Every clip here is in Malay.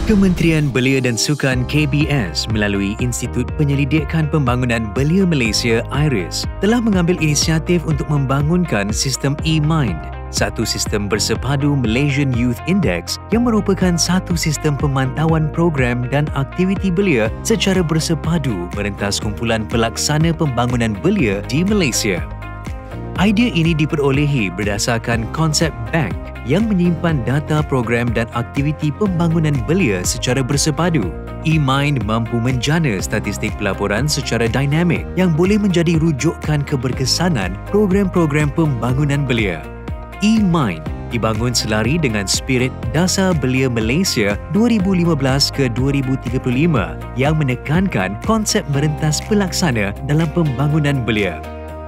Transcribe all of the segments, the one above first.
Kementerian Belia dan Sukan KBS melalui Institut Penyelidikan Pembangunan Belia Malaysia IRIS telah mengambil inisiatif untuk membangunkan sistem eMind, satu sistem bersepadu Malaysian Youth Index yang merupakan satu sistem pemantauan program dan aktiviti belia secara bersepadu merentas kumpulan pelaksana pembangunan belia di Malaysia. Idea ini diperolehi berdasarkan konsep bank yang menyimpan data program dan aktiviti pembangunan belia secara bersepadu. eMind mampu menjana statistik pelaporan secara dinamik yang boleh menjadi rujukan keberkesanan program-program pembangunan belia. eMind dibangun selari dengan spirit Dasar Belia Malaysia 2015 ke 2035 yang menekankan konsep merentas pelaksana dalam pembangunan belia.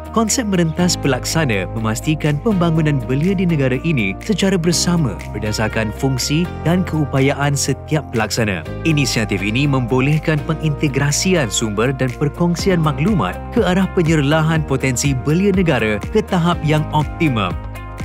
Konsep merentas pelaksana memastikan pembangunan belia di negara ini secara bersama berdasarkan fungsi dan keupayaan setiap pelaksana. Inisiatif ini membolehkan pengintegrasian sumber dan perkongsian maklumat ke arah penyerlahan potensi belia negara ke tahap yang optimum.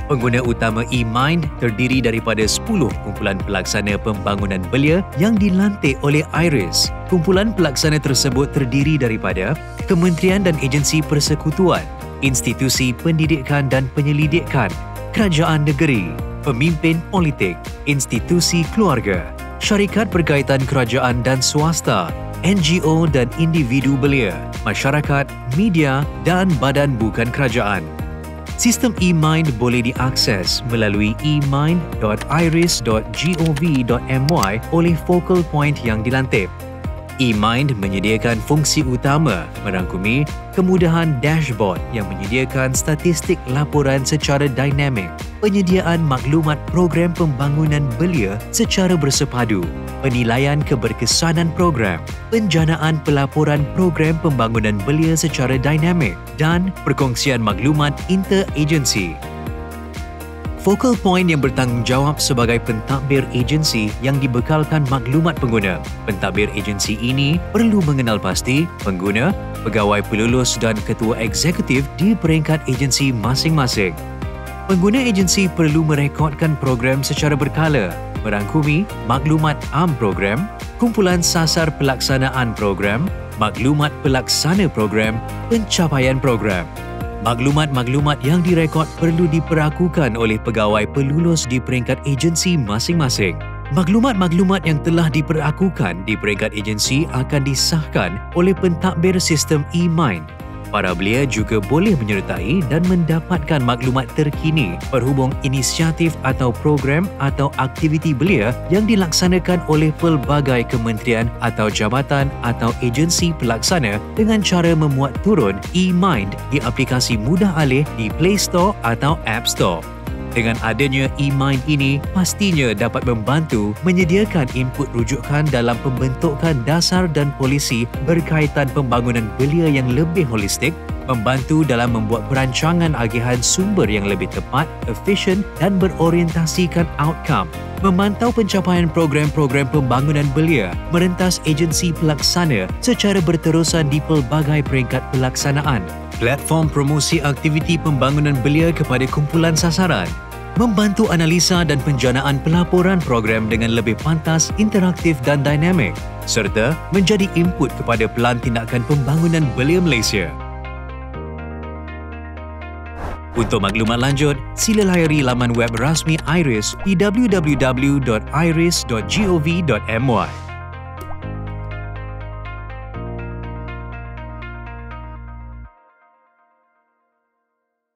Pengguna utama eMind terdiri daripada 10 kumpulan pelaksana pembangunan belia yang dilantik oleh IRIS. Kumpulan pelaksana tersebut terdiri daripada kementerian dan agensi persekutuan, institusi pendidikan dan penyelidikan, kerajaan negeri, pemimpin politik, institusi keluarga, syarikat berkaitan kerajaan dan swasta, NGO dan individu belia, masyarakat, media dan badan bukan kerajaan. Sistem eMind boleh diakses melalui emind.iris.gov.my oleh focal point yang dilantik. eMind menyediakan fungsi utama merangkumi kemudahan dashboard yang menyediakan statistik laporan secara dinamik, penyediaan maklumat program pembangunan belia secara bersepadu, penilaian keberkesanan program, penjanaan pelaporan program pembangunan belia secara dinamik dan perkongsian maklumat interagensi. Focal point yang bertanggungjawab sebagai pentadbir agensi yang dibekalkan maklumat pengguna. Pentadbir agensi ini perlu mengenal pasti pengguna, pegawai pelulus dan ketua eksekutif di peringkat agensi masing-masing. Pengguna agensi perlu merekodkan program secara berkala, merangkumi maklumat am program, kumpulan sasar pelaksanaan program, maklumat pelaksana program, pencapaian program. Maklumat-maklumat yang direkod perlu diperakukan oleh pegawai pelulus di peringkat agensi masing-masing. Maklumat-maklumat yang telah diperakukan di peringkat agensi akan disahkan oleh pentadbir sistem eMind. Para belia juga boleh menyertai dan mendapatkan maklumat terkini berhubung inisiatif atau program atau aktiviti belia yang dilaksanakan oleh pelbagai kementerian atau jabatan atau agensi pelaksana dengan cara memuat turun eMind di aplikasi mudah alih di Play Store atau App Store. Dengan adanya eMind ini, pastinya dapat membantu menyediakan input rujukan dalam pembentukan dasar dan polisi berkaitan pembangunan belia yang lebih holistik, membantu dalam membuat perancangan agihan sumber yang lebih tepat, efisien dan berorientasikan outcome, memantau pencapaian program-program pembangunan belia, merentas agensi pelaksana secara berterusan di pelbagai peringkat pelaksanaan, platform promosi aktiviti pembangunan belia kepada kumpulan sasaran, membantu analisa dan penjanaan pelaporan program dengan lebih pantas, interaktif dan dinamik, serta menjadi input kepada pelan tindakan pembangunan belia Malaysia. Untuk maklumat lanjut, sila layari laman web rasmi IRIS di www.iris.gov.my.